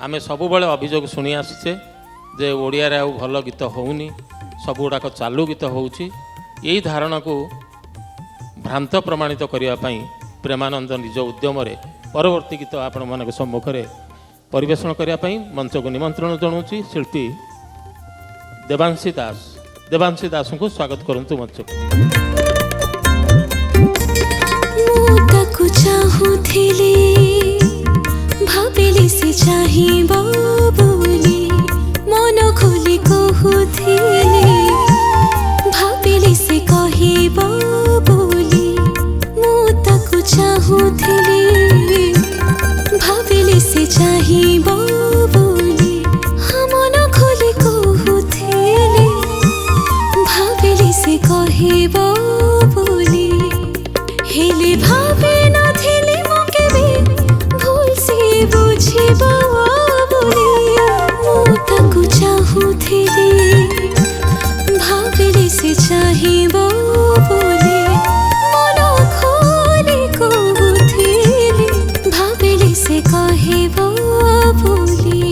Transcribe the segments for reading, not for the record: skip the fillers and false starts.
आमे सबुबले अभियोग शुणी आसचे जे ओडिया रे भल गीत होउनी सब गुड़ाक चालू गीत होउची यही धारणा को भ्रांत प्रमाणित करने प्रेमानंद निज उद्यम परवर्ती गीत आपण मान सम्मुख में परिवेषण करने मंच को निमंत्रण जनाऊँगी शिल्पी देवांशी दास को स्वागत करंतु मंच को चाहूथिली भाबिली से चाहिबो बोली मन खोली कहूथिली भाबिली से कहिबो बोली मु ताकू चाहूथिली भाबिली से चाहिबो बोली मन खोली कहूथिली भाबिली से कहिबो बोली हेले भावे नथिली मो केबे भूल से बुझिबो बोली मो ताकू चाहूथिली भाबिली से चाहिबो बोली मन खोली कहूथिली भाबिली से कहिबो बोली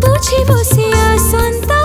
बुझिबो से आसंता